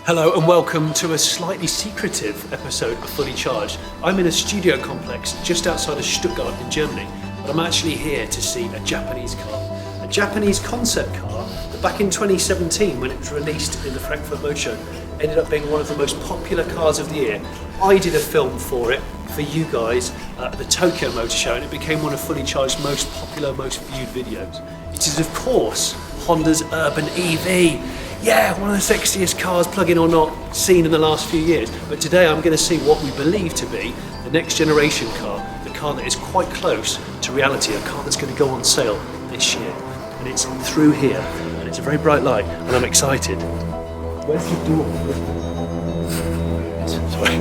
Hello and welcome to a slightly secretive episode of Fully Charged. I'm in a studio complex just outside of Stuttgart in Germany, but I'm actually here to see a Japanese car. A Japanese concept car that back in 2017, when it was released in the Frankfurt Motor Show, ended up being one of the most popular cars of the year. I did a film for it, for you guys, at the Tokyo Motor Show, and it became one of Fully Charged's most popular, most viewed videos. It is, of course, Honda's Urban EV. Yeah, one of the sexiest cars, plug-in or not, seen in the last few years. But today I'm going to see what we believe to be the next generation car, the car that is quite close to reality, a car that's going to go on sale this year. And it's through here, and it's a very bright light, and I'm excited. Where's the door? Sorry.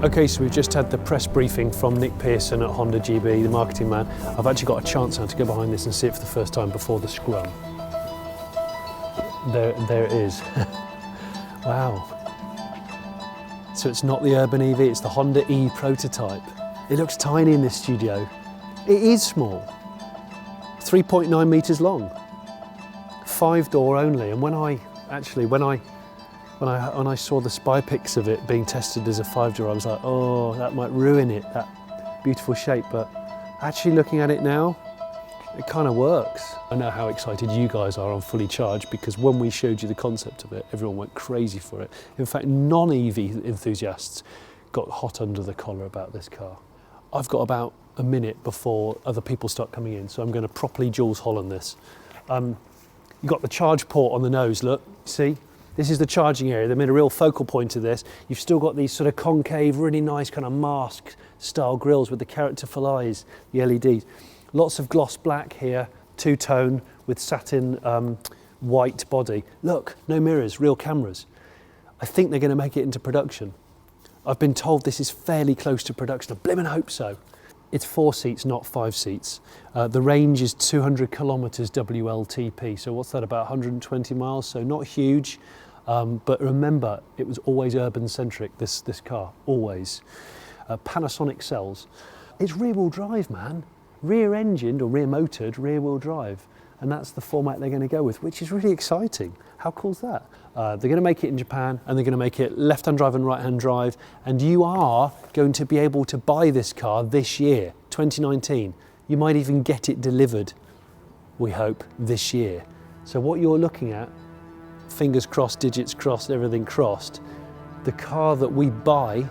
Okay, so we've just had the press briefing from Nick Pearson at Honda GB, the marketing man. I've actually got a chance now to go behind this and see it for the first time before the scrum. There it is. Wow. So it's not the Urban EV, it's the Honda E prototype. It looks tiny in this studio. It is small. 3.9 meters long. 5-door only. And when I saw the spy pics of it being tested as a 5-door, I was like, oh, that might ruin it, that beautiful shape. But actually looking at it now, it kind of works. I know how excited you guys are on Fully Charged, because when we showed you the concept of it, everyone went crazy for it. In fact, non-EV enthusiasts got hot under the collar about this car. I've got about a minute before other people start coming in, so I'm going to properly Jules Holland this. You've got the charge port on the nose, look, see? This is the charging area. They made a real focal point of this. You've still got these sort of concave, really nice kind of mask style grills with the characterful eyes, the LEDs. Lots of gloss black here, two-tone with satin white body. Look, no mirrors, real cameras. I think they're going to make it into production. I've been told this is fairly close to production. I blimmin' hope so. It's 4 seats, not 5 seats. The range is 200 kilometers WLTP. So what's that, about 120 miles? So not huge. But remember, it was always urban-centric, this car, always. Panasonic cells. It's rear-wheel drive, man. Rear-engined or rear-motored, rear-wheel drive. And that's the format they're going to go with, which is really exciting. How cool is that? They're going to make it in Japan, and they're going to make it left-hand drive and right-hand drive. And you are going to be able to buy this car this year, 2019. You might even get it delivered, we hope, this year. So what you're looking at, fingers crossed, digits crossed, everything crossed, the car that we buy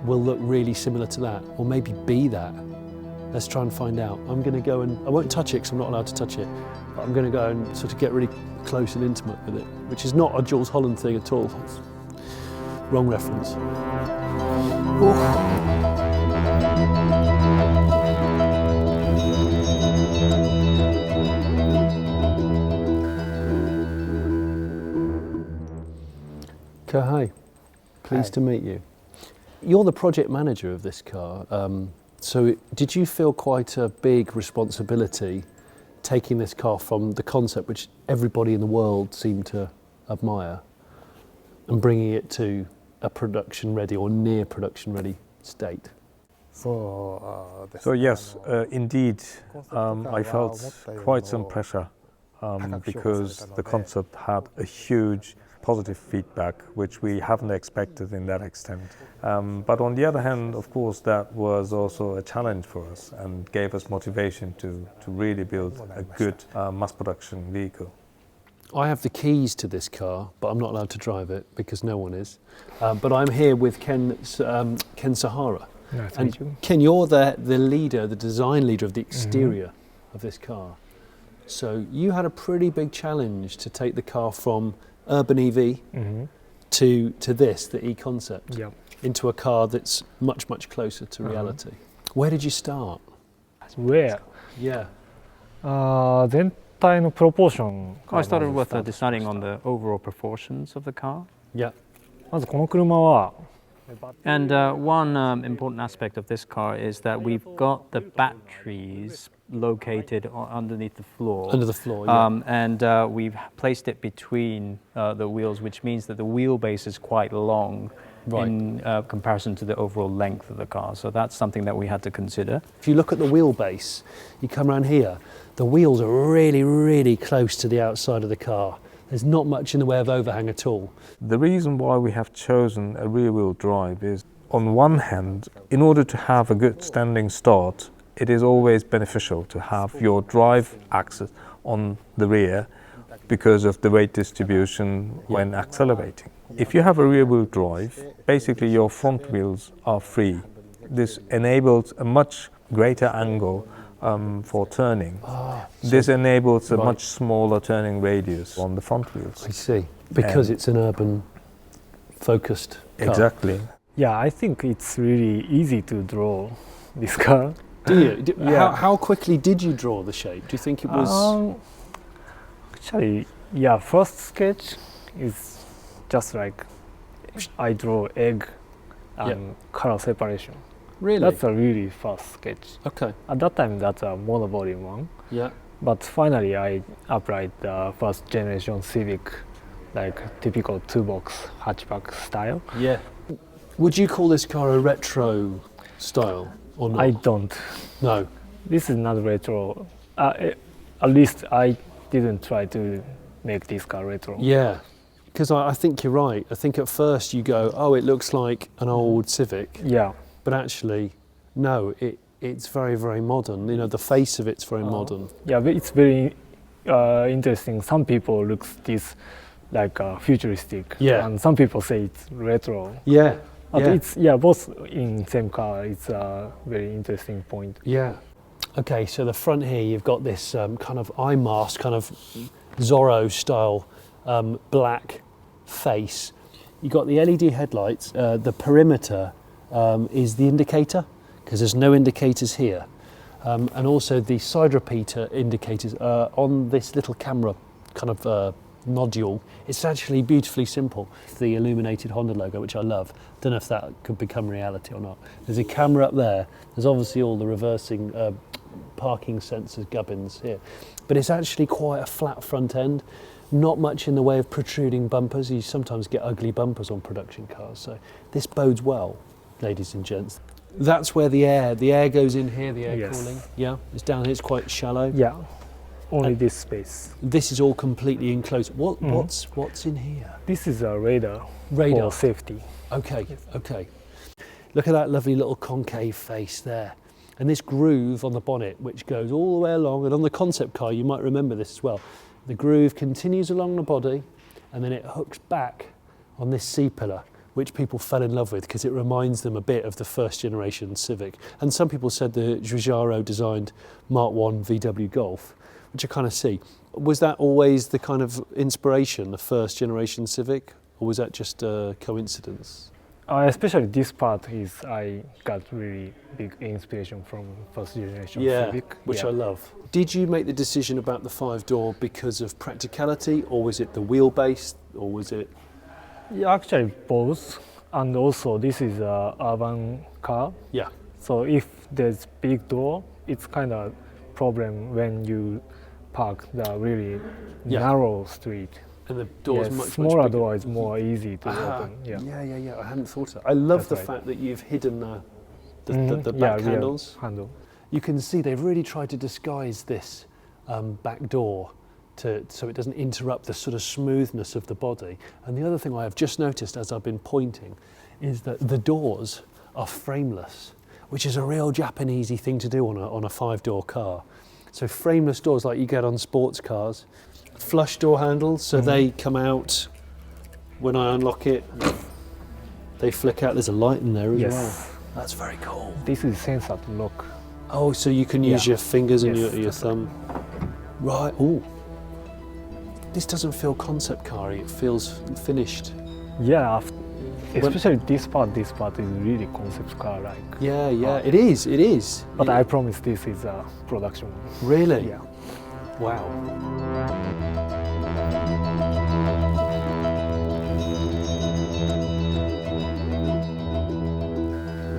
will look really similar to that, or maybe be that. Let's try and find out. I'm going to go and, I won't touch it because I'm not allowed to touch it, but I'm going to go and sort of get really close and intimate with it, which is not a Jules Holland thing at all. It's wrong reference. Hi, pleased to meet you. You're the project manager of this car, so did you feel quite a big responsibility taking this car from the concept, which everybody in the world seemed to admire, and bringing it to a production ready or near production ready state? So yes, indeed, I felt quite some pressure because the concept had a huge positive feedback, which we haven't expected in that extent. But on the other hand, of course, that was also a challenge for us and gave us motivation to really build a good mass production vehicle. I have the keys to this car, but I'm not allowed to drive it because no one is. But I'm here with Ken Sahara. Nice to and meet you. Ken, you're the leader, the design leader of the exterior of this car. So you had a pretty big challenge to take the car from Urban EV to this, the E-concept, into a car that's much, much closer to reality. Where did you start? Where? Yeah. 全体のプロポーション I started with deciding on the overall proportions of the car. Yeah. まずこの車は And one important aspect of this car is that we've got the batteries located underneath the floor. Under the floor, yeah. And we've placed it between the wheels, which means that the wheelbase is quite long in comparison to the overall length of the car. So that's something that we had to consider. If you look at the wheelbase, you come around here, the wheels are really, really close to the outside of the car. There's not much in the way of overhang at all. The reason why we have chosen a rear-wheel drive is, on one hand, in order to have a good standing start, it is always beneficial to have your drive axis on the rear because of the weight distribution when accelerating. If you have a rear-wheel drive, basically your front wheels are free. This enables a much greater angle for turning. This enables a much smaller turning radius on the front wheels. I see. Because it's an urban focused car. Exactly. Yeah, I think it's really easy to draw this car. Do you? Yeah. How quickly did you draw the shape? Do you think it was... Actually, yeah, first sketch is just like I draw egg and color separation. Really? That's a really fast sketch. Okay. At that time, that's a monobody one. Yeah. But finally, I applied the first generation Civic, like typical two-box hatchback style. Yeah. Would you call this car a retro style or not? I don't. No. This is not retro. At least I didn't try to make this car retro. Yeah. Because I think you're right. I think at first you go, oh, it looks like an old Civic. Yeah. But actually, no, it's very, very modern. You know, the face of it's very modern. Yeah, but it's very interesting. Some people look this like futuristic. Yeah. And some people say it's retro. Yeah. But it's, both in same car. It's a very interesting point. Yeah. Okay, so the front here, you've got this kind of eye mask, kind of Zorro style black face. You've got the LED headlights. The perimeter is the indicator, because there's no indicators here. And also the side repeater indicators on this little camera kind of nodule. It's actually beautifully simple. The illuminated Honda logo, which I love. Don't know if that could become reality or not. There's a camera up there. There's obviously all the reversing parking sensors, gubbins here. But it's actually quite a flat front end. Not much in the way of protruding bumpers. You sometimes get ugly bumpers on production cars. So this bodes well, ladies and gents. That's where the air goes in here, the air cooling. Yeah, it's down here, it's quite shallow. Yeah, only this space. This is all completely enclosed. What's in here? This is a radar for safety. Okay, okay. Look at that lovely little concave face there. And this groove on the bonnet, which goes all the way along, and on the concept car, you might remember this as well. The groove continues along the body, and then it hooks back on this C-pillar, which people fell in love with because it reminds them a bit of the first generation Civic. And some people said the Giugiaro designed Mark I VW Golf, which I kind of see. Was that always the kind of inspiration, the first generation Civic, or was that just a coincidence? Especially this part is I got really big inspiration from first generation Civic. Which I love. Did you make the decision about the 5-door because of practicality, or was it the wheelbase, or was it? Yeah, actually both. And also this is a urban car. Yeah. So if there's big door, it's kind of problem when you park the really narrow street. And the door's much smaller bigger. Door is more easy to open. Yeah. Yeah. I hadn't thought of that. I love the fact that you've hidden the back handles. Handle. You can see they've really tried to disguise this back door so it doesn't interrupt the sort of smoothness of the body. And the other thing I have just noticed as I've been pointing is that the doors are frameless, which is a real Japanesey thing to do on a 5-door car. So frameless doors like you get on sports cars. Flush door handles, so they come out when I unlock it. They flick out. There's a light in there as well. That's very cool. This is sensor to lock. Oh, so you can use your fingers and your thumb. Right. Oh, this doesn't feel concept car-y. It feels finished. Yeah, especially this part is really concept car-like. Yeah, it is. It is. But I promise this is a production one. Really? Yeah. Wow.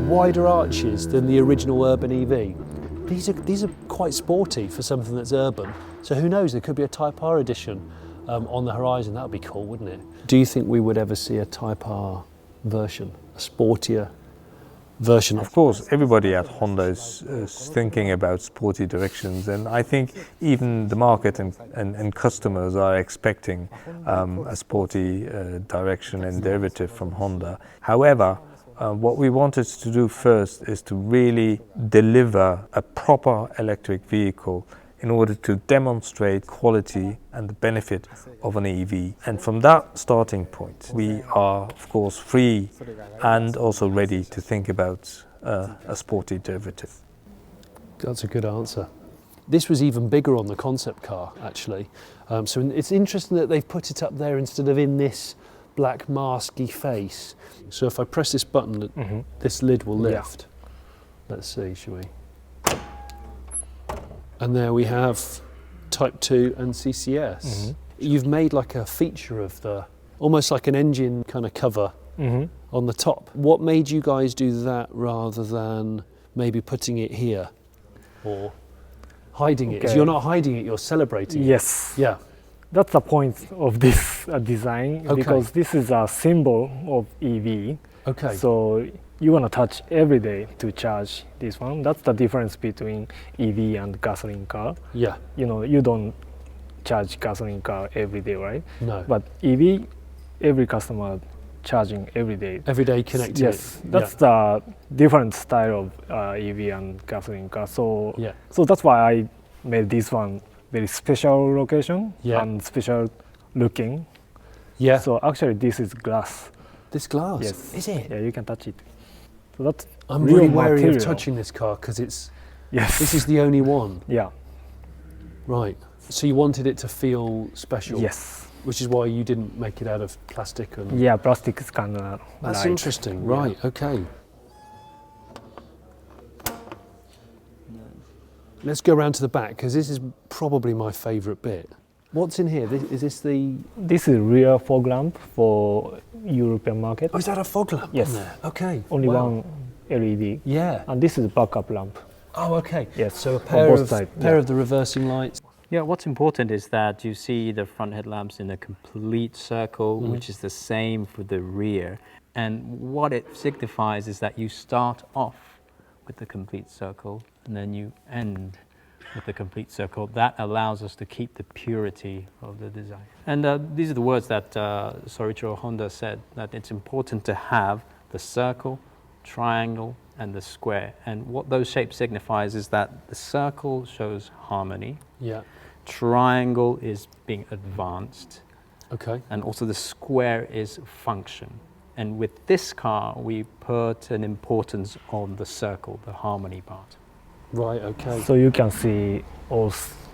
Wider arches than the original urban EV. These are quite sporty for something that's urban. So who knows, there could be a Type R edition on the horizon. That would be cool, wouldn't it? Do you think we would ever see a Type R version, a sportier version? Of course, everybody at Honda is thinking about sporty directions, and I think even the market and customers are expecting a sporty direction and derivative from Honda. However, what we wanted to do first is to really deliver a proper electric vehicle in order to demonstrate quality and the benefit of an EV. And from that starting point, we are, of course, free and also ready to think about a sporty derivative. That's a good answer. This was even bigger on the concept car, actually. So it's interesting that they've put it up there instead of in this black masky face. So if I press this button, this lid will lift. Yeah. Let's see, shall we? And there we have Type 2 and CCS. You've made like a feature of almost like an engine kind of cover on the top. What made you guys do that rather than maybe putting it here or hiding it? 'Cause you're not hiding it, you're celebrating it. Yes. Yeah. That's the point of this design, because this is a symbol of EV. Okay. So you want to touch every day to charge this one. That's the difference between EV and gasoline car. Yeah. You know, you don't charge gasoline car every day, right? No. But EV, every customer charging every day. Every day connected. Yes, that's the different style of EV and gasoline car. So that's why I made this one very special location and special looking. Yeah. So actually, this is glass. This glass? Yes. Is it? Yeah, you can touch it. So that's I'm real really wary material. of touching this car because it's. Yes. This is the only one. Yeah. Right. So you wanted it to feel special. Yes. Which is why you didn't make it out of plastic and. Yeah, plastic is kind of. That's light. interesting. Right. Okay. Let's go around to the back because this is probably my favourite bit. What's in here? Is this the? This is rear fog lamp for European market. Oh, is that a fog lamp? Yes. On there? Okay. Only one LED. Yeah. And this is a backup lamp. Oh, okay. Yes. So a pair both of sides, of the reversing lights. Yeah, what's important is that you see the front headlamps in a complete circle, which is the same for the rear. And what it signifies is that you start off with the complete circle and then you end with the complete circle. That allows us to keep the purity of the design. And these are the words that Soichiro Honda said, that it's important to have the circle, triangle, and the square. And what those shapes signifies is that the circle shows harmony. Yeah. Triangle is being advanced. Okay. And also the square is function. And with this car, we put an importance on the circle, the harmony part. Right, okay. So you can see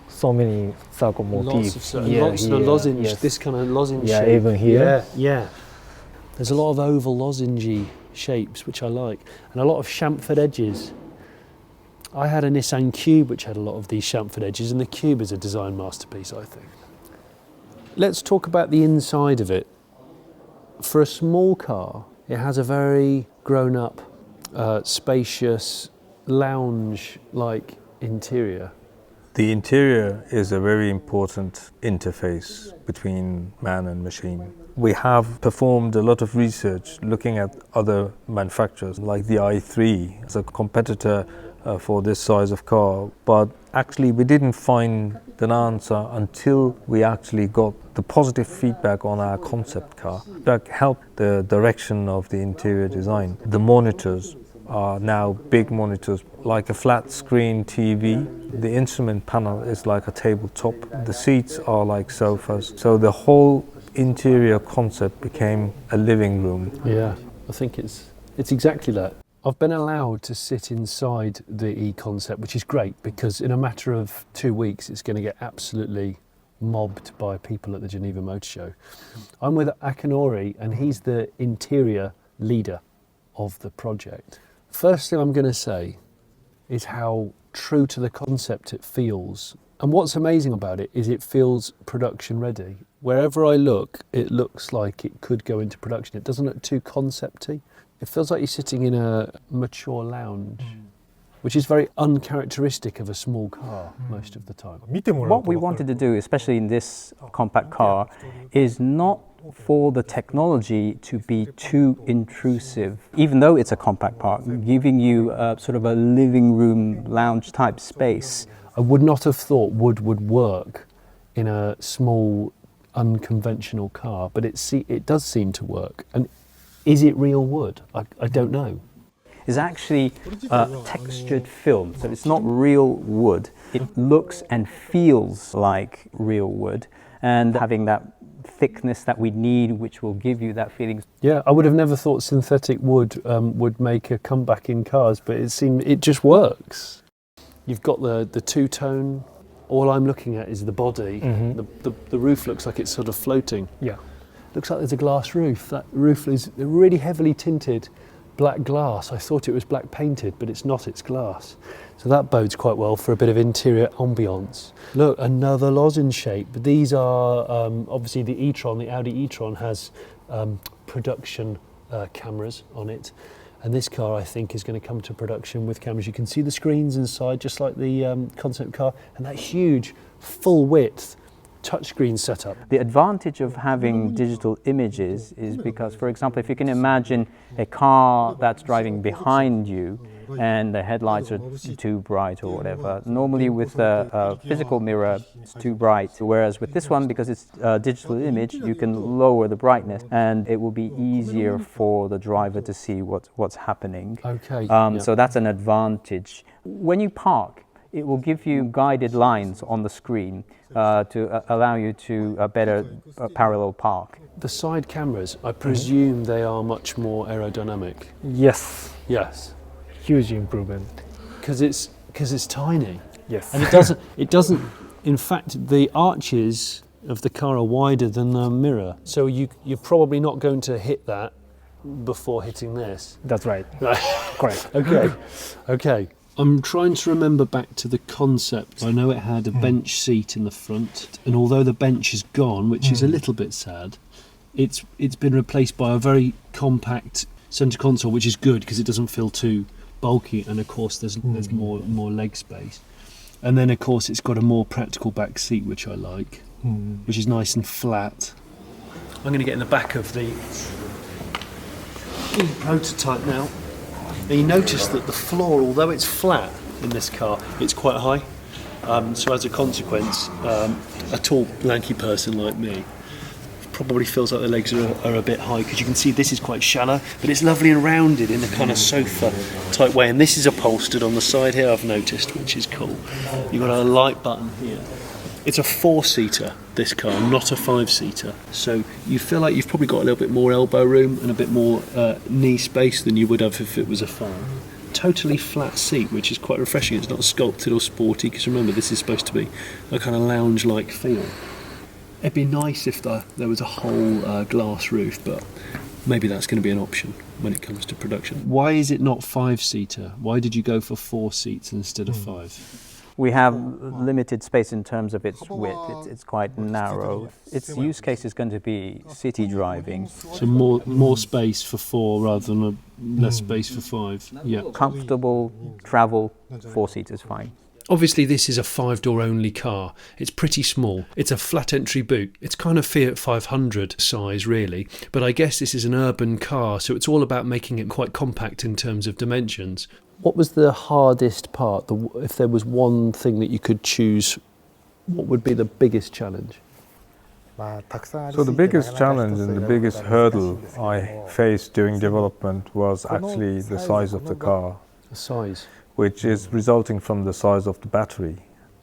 so many circle motifs. Lots of lozenge, this kind of lozenge shape. Yeah, even here. Yeah. There's a lot of oval lozengey shapes, which I like, and a lot of chamfered edges. I had a Nissan Cube which had a lot of these chamfered edges, and the Cube is a design masterpiece, I think. Let's talk about the inside of it. For a small car, it has a very grown-up, spacious, lounge-like interior. The interior is a very important interface between man and machine. We have performed a lot of research looking at other manufacturers like the i3 as a competitor for this size of car, but actually we didn't find an answer until we actually got the positive feedback on our concept car. That helped the direction of the interior design. The monitors are now big monitors, like a flat screen TV. The instrument panel is like a tabletop. The seats are like sofas. So the whole interior concept became a living room. Yeah, I think it's exactly that. I've been allowed to sit inside the E-Concept, which is great because in a matter of 2 weeks it's going to get absolutely mobbed by people at the Geneva Motor Show. I'm with Akinori and he's the interior leader of the project. First thing I'm going to say is how true to the concept it feels. And what's amazing about it is it feels production ready. Wherever I look, it looks like it could go into production. It doesn't look too concepty. It feels like you're sitting in a mature lounge. which is very uncharacteristic of a small car most of the time. What we wanted to do, especially in this compact car, is not for the technology to be too intrusive, even though it's a compact car, giving you sort of a living room lounge type space. I would not have thought wood would work in a small, unconventional car, but it does seem to work. And is it real wood? I don't know. Is actually textured film, so it's not real wood. It looks and feels like real wood, and having that thickness that we need, which will give you that feeling. Yeah, I would have never thought synthetic wood would make a comeback in cars, but it just works. You've got the two-tone. All I'm looking at is the body. The roof looks like it's sort of floating. Yeah. Looks like there's a glass roof. That roof is really heavily tinted black glass. I thought it was black painted, but it's not, it's glass. So that bodes quite well for a bit of interior ambience. Look, another lozenge shape. These are obviously the e-tron, the Audi e-tron has production cameras on it. And this car, I think, is going to come to production with cameras. You can see the screens inside, just like the concept car, and that huge, full-width touchscreen setup. The advantage of having digital images is because, for example, if you can imagine a car that's driving behind you and the headlights are too bright or whatever, normally with a physical mirror it's too bright, whereas with this one, because it's a digital image, you can lower the brightness and it will be easier for the driver to see what's happening. Okay. So that's an advantage. When you park, it will give you guided lines on the screen to allow you to better parallel park. The side cameras, I presume they are much more aerodynamic. Yes. Yes. Huge improvement. Because it's tiny. Yes. And it doesn't. In fact, the arches of the car are wider than the mirror, so you're probably not going to hit that before hitting this. That's right. Correct. Okay. Okay. I'm trying to remember back to the concept. I know it had a bench seat in the front, and although the bench is gone, which is a little bit sad, it's been replaced by a very compact centre console, which is good because it doesn't feel too bulky, and of course there's more leg space. And then of course it's got a more practical back seat, which I like, which is nice and flat. I'm going to get in the back of the prototype now. And you notice that the floor, although it's flat in this car, it's quite high. So as a consequence, a tall, lanky person like me probably feels like their legs are a bit high, because you can see this is quite shallow, but it's lovely and rounded in a kind of sofa type way. And this is upholstered on the side here, I've noticed, which is cool. You've got a light button here. It's a 4-seater, this car, not a 5-seater. So you feel like you've probably got a little bit more elbow room and a bit more knee space than you would have if it was a 5. Totally flat seat, which is quite refreshing. It's not sculpted or sporty, because remember, this is supposed to be a kind of lounge-like feel. It'd be nice if there was a whole glass roof, but maybe that's going to be an option when it comes to production. Why is it not 5-seater? Why did you go for 4 seats instead of 5? We have limited space in terms of its width. It's quite narrow. Its use case is going to be city driving. So more space for 4 rather than less space for 5. Yeah. Comfortable travel, 4 seats is fine. Obviously this is a 5-door only car. It's pretty small. It's a flat entry boot. It's kind of Fiat 500 size really, but I guess this is an urban car, so it's all about making it quite compact in terms of dimensions. What was the hardest part? If there was one thing that you could choose, what would be the biggest challenge? So the biggest challenge and the biggest hurdle I faced during development was actually the size of the car. The size? Which is resulting from the size of the battery.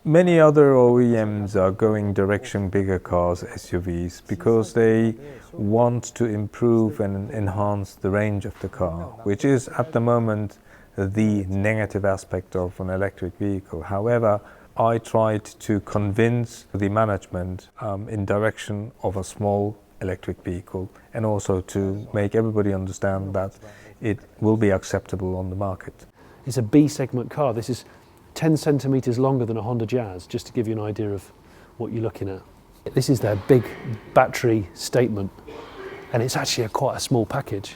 Many other OEMs are going direction bigger cars, SUVs, because they want to improve and enhance the range of the car, which is at the moment the negative aspect of an electric vehicle. However, I tried to convince the management in direction of a small electric vehicle, and also to make everybody understand that it will be acceptable on the market. It's a B segment car. This is 10 centimetres longer than a Honda Jazz, just to give you an idea of what you're looking at. This is their big battery statement, and it's actually quite a small package.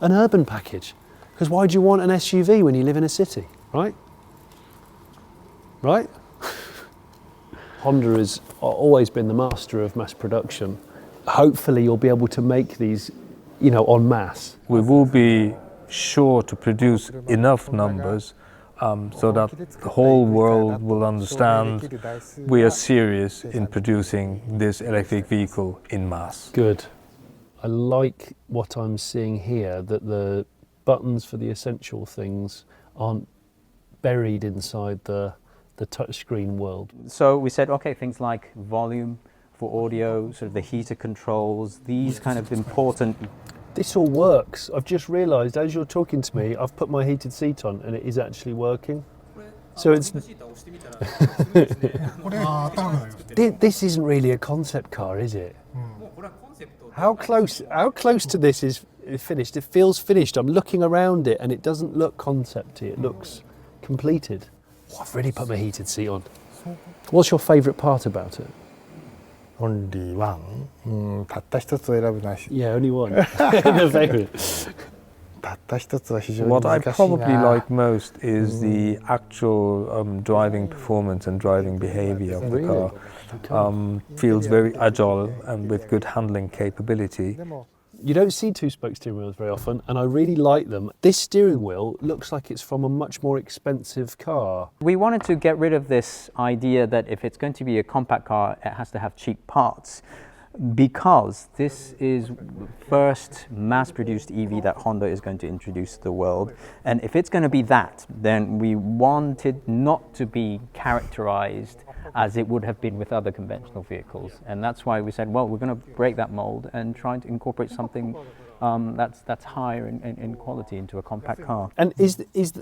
An urban package. Because why do you want an SUV when you live in a city, right? right? Honda has always been the master of mass production. Hopefully you'll be able to make these, you know, en masse. We will be sure to produce enough numbers so that the whole world will understand we are serious in producing this electric vehicle in mass. Good. I like what I'm seeing here, that the buttons for the essential things aren't buried inside the touchscreen world. So we said, okay, things like volume for audio, sort of the heater controls, these kind of important. This all works. I've just realised as you're talking to me, I've put my heated seat on and it is actually working. So it's... This isn't really a concept car, is it? How close to this is finished? It feels finished. I'm looking around it and it doesn't look concepty, it looks completed. Oh, I've really put my heated seat on. What's your favourite part about it? Only one. たった一つ選ぶなし。 Yeah, only one. The favourite. たった一つは非常に What I 難しいな。 probably like most is the actual driving performance and driving behavior of the car. Feels very agile and with good handling capability. You don't see two-spoke steering wheels very often, and I really like them. This steering wheel looks like it's from a much more expensive car. We wanted to get rid of this idea that if it's going to be a compact car, it has to have cheap parts, because this is first mass-produced EV that Honda is going to introduce to the world. And if it's going to be that, then we wanted not to be characterized as it would have been with other conventional vehicles. And that's why we said, well, we're going to break that mold and try to incorporate something that's higher in quality into a compact car. And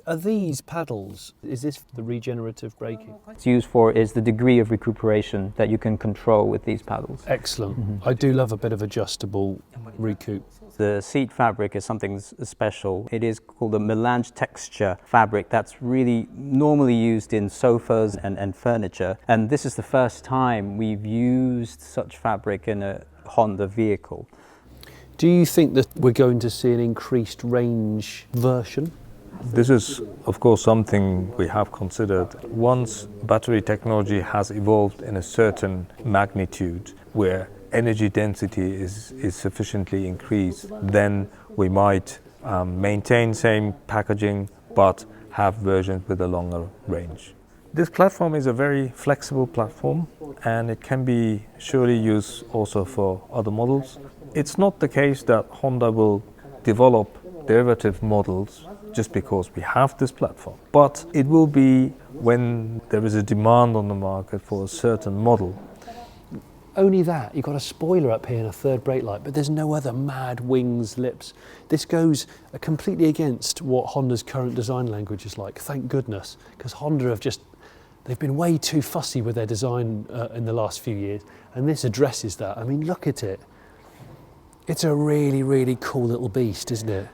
are these paddles, is this the regenerative braking? It's used for is the degree of recuperation that you can control with these paddles. Excellent. I do love a bit of adjustable recoup. The seat fabric is something special. It is called a melange texture fabric that's really normally used in sofas and furniture. And this is the first time we've used such fabric in a Honda vehicle. Do you think that we're going to see an increased range version? This is, of course, something we have considered. Once battery technology has evolved in a certain magnitude where energy density is sufficiently increased, then we might maintain same packaging but have versions with a longer range. This platform is a very flexible platform and it can be surely used also for other models. It's not the case that Honda will develop derivative models just because we have this platform, but it will be when there is a demand on the market for a certain model. Only that, you've got a spoiler up here and a third brake light, but there's no other mad wings, lips. This goes completely against what Honda's current design language is like, thank goodness, because Honda they've been way too fussy with their design in the last few years, and this addresses that. I mean, look at it. It's a really, really cool little beast, isn't it?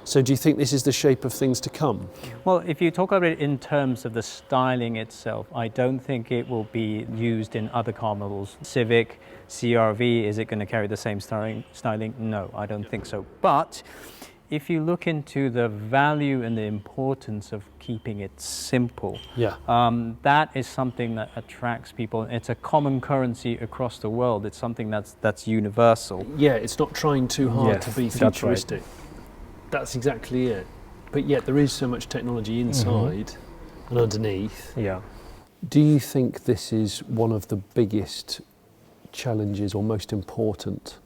So do you think this is the shape of things to come? Well, if you talk about it in terms of the styling itself, I don't think it will be used in other car models. Civic, CR-V, is it going to carry the same styling? No, I don't think so. But if you look into the value and the importance of keeping it simple, that is something that attracts people. It's a common currency across the world. It's something that's universal. Yeah, it's not trying too hard to be futuristic. That's exactly it. But yet there is so much technology inside and underneath. Yeah. Do you think this is one of the biggest challenges or most important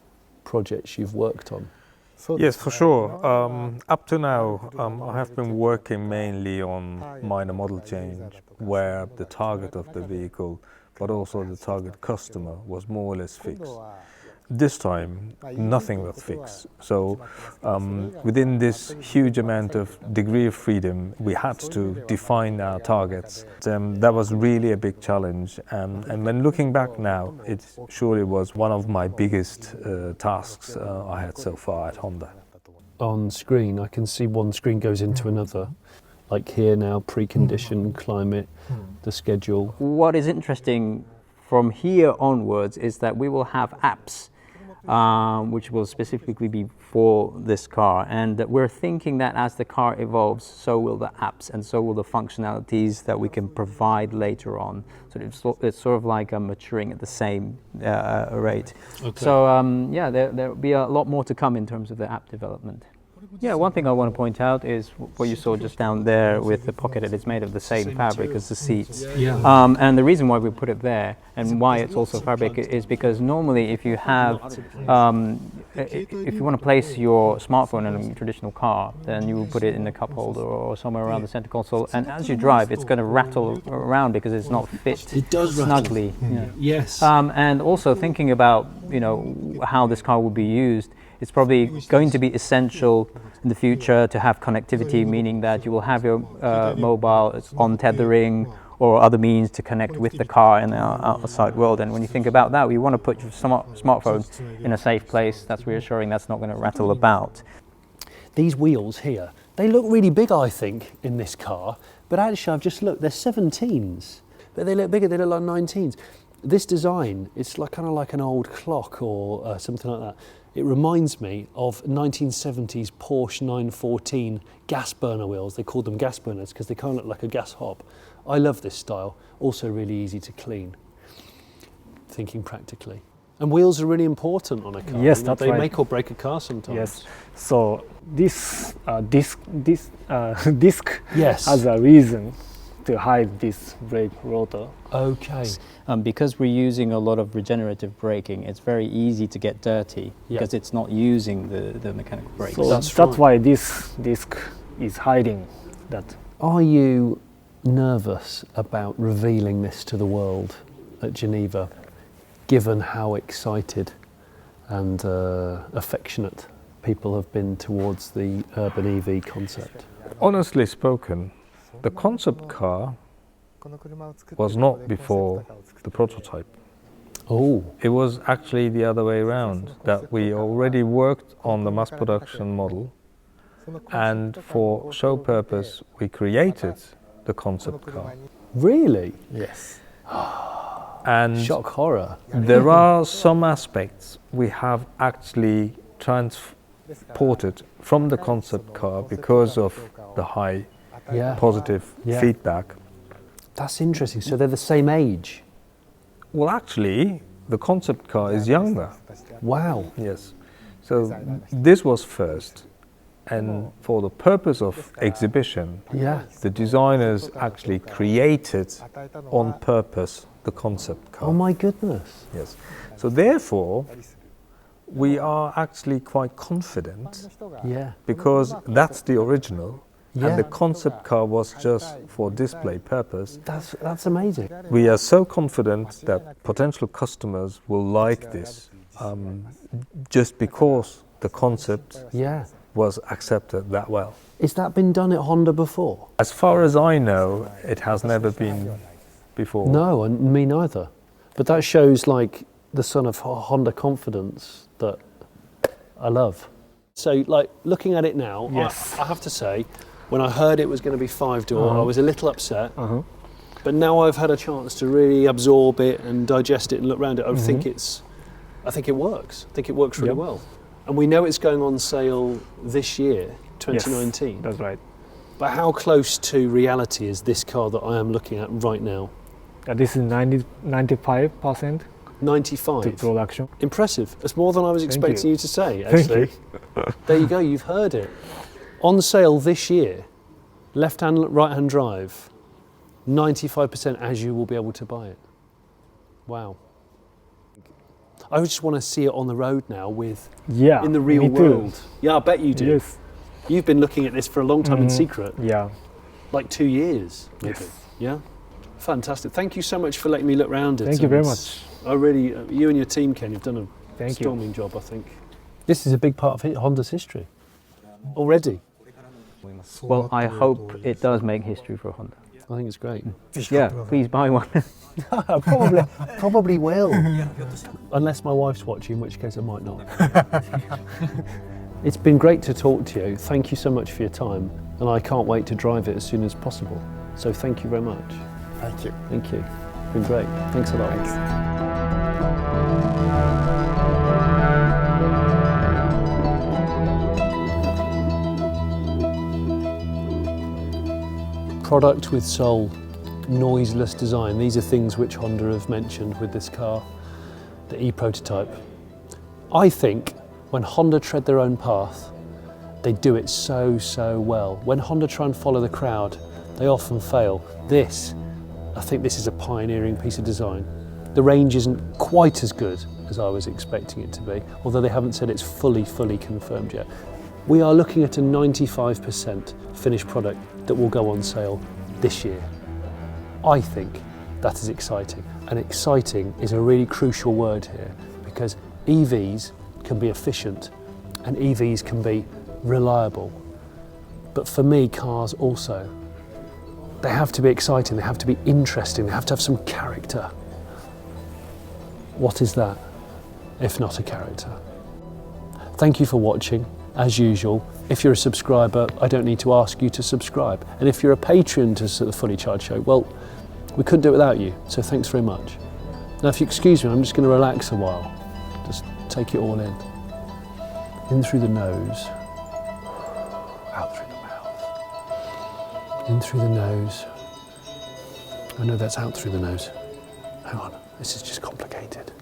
projects you've worked on? Yes, for sure. Up to now, I have been working mainly on minor model change, where the target of the vehicle, but also the target customer, was more or less fixed. This time, nothing was fixed. So within this huge amount of degree of freedom, we had to define our targets. That was really a big challenge. And when looking back now, it surely was one of my biggest tasks I had so far at Honda. On screen, I can see one screen goes into another. Like here now, precondition, climate, the schedule. What is interesting from here onwards is that we will have apps which will specifically be for this car. And we're thinking that as the car evolves, so will the apps and so will the functionalities that we can provide later on. So it's sort of like maturing at the same rate. Okay. So yeah, there'll be a lot more to come in terms of the app development. Yeah, one thing I want to point out is what you saw just down there with the pocket. It's made of the same fabric as the seats. Yeah. And the reason why we put it there and why it's also fabric is because normally if you have, if you want to place your smartphone in a traditional car, then you will put it in the cup holder or somewhere around the center console. And as you drive, it's going to rattle around because it's not fit snugly. Yeah. Yes. And also thinking about, how this car will be used, it's probably going to be essential in the future to have connectivity, meaning that you will have your mobile on tethering or other means to connect with the car in the outside world. And when you think about that, we want to put your smartphone in a safe place that's reassuring, that's not going to rattle about. These wheels here, they look really big, I think, in this car, but actually I've just looked, they're 17s, but they look bigger, they look like 19s. This design, it's like kind of like an old clock or something like that. It reminds me of 1970s Porsche 914 gas burner wheels. They called them gas burners because they kind of look like a gas hob. I love this style. Also really easy to clean. Thinking practically. And wheels are really important on a car. Yes, that's right. They make or break a car sometimes. Yes. So this disc yes. has a reason to hide this brake rotor. Okay. Because we're using a lot of regenerative braking, it's very easy to get dirty because it's not using the mechanical brakes. So that's why this disc is hiding that. Are you nervous about revealing this to the world at Geneva, given how excited and affectionate people have been towards the urban EV concept? Honestly spoken, the concept car was not before the prototype. Oh. It was actually the other way around, that we already worked on the mass production model, and for show purpose we created the concept car. Really? Yes. And shock horror. There are some aspects we have actually transported from the concept car because of the high positive feedback. That's interesting. So they're the same age? Well, actually, the concept car is younger. Wow. Yes. So this was first. And for the purpose of exhibition, the designers actually created on purpose the concept car. Oh my goodness. Yes. So therefore, we are actually quite confident because that's the original. And the concept car was just for display purpose. That's amazing. We are so confident that potential customers will like this just because the concept was accepted that well. Has that been done at Honda before? As far as I know, it has never been before. No, and me neither. But that shows like the son of Honda confidence that I love. So like looking at it now, I have to say, when I heard it was going to be 5-door, I was a little upset. But now I've had a chance to really absorb it and digest it and look around it. I think it works. I think it works really well. And we know it's going on sale this year, 2019. Yes, that's right. But how close to reality is this car that I am looking at right now? This is 95%. 95? To production. Impressive. That's more than I was expecting you to say, actually. There you go, you've heard it. On sale this year, left-hand, right-hand drive, 95% as you will be able to buy it. Wow. I just want to see it on the road now in the real world. Yeah, I bet you do. Yes. You've been looking at this for a long time in secret. Yeah. Like 2 years, maybe. Yes. Yeah? Fantastic. Thank you so much for letting me look around it. Thank you very much. I really, you and your team, Ken, you've done a storming job, I think. This is a big part of Honda's history already. Well, I hope it does make history for Honda. I think it's great. Yeah, please buy one. Probably will. Unless my wife's watching, in which case I might not. It's been great to talk to you. Thank you so much for your time. And I can't wait to drive it as soon as possible. So thank you very much. Thank you. Thank you. It's been great. Thanks a lot. Thanks. product with soul, noiseless design. These are things which Honda have mentioned with this car, the E-prototype. I think when Honda tread their own path, they do it so well. When Honda try and follow the crowd, they often fail. I think this is a pioneering piece of design. The range isn't quite as good as I was expecting it to be, although they haven't said it's fully confirmed yet. We are looking at a 95% finished product that will go on sale this year. I think that is exciting, and exciting is a really crucial word here, because EVs can be efficient and EVs can be reliable. But for me, cars also, they have to be exciting, they have to be interesting, they have to have some character. What is that, if not a character? Thank you for watching. As usual, if you're a subscriber, I don't need to ask you to subscribe. And if you're a patron to the Fully Charged Show, well, we couldn't do it without you, so thanks very much. Now, if you excuse me, I'm just going to relax a while. Just take it all in. In through the nose, out through the mouth. In through the nose. Oh no, that's out through the nose. Hang on, this is just complicated.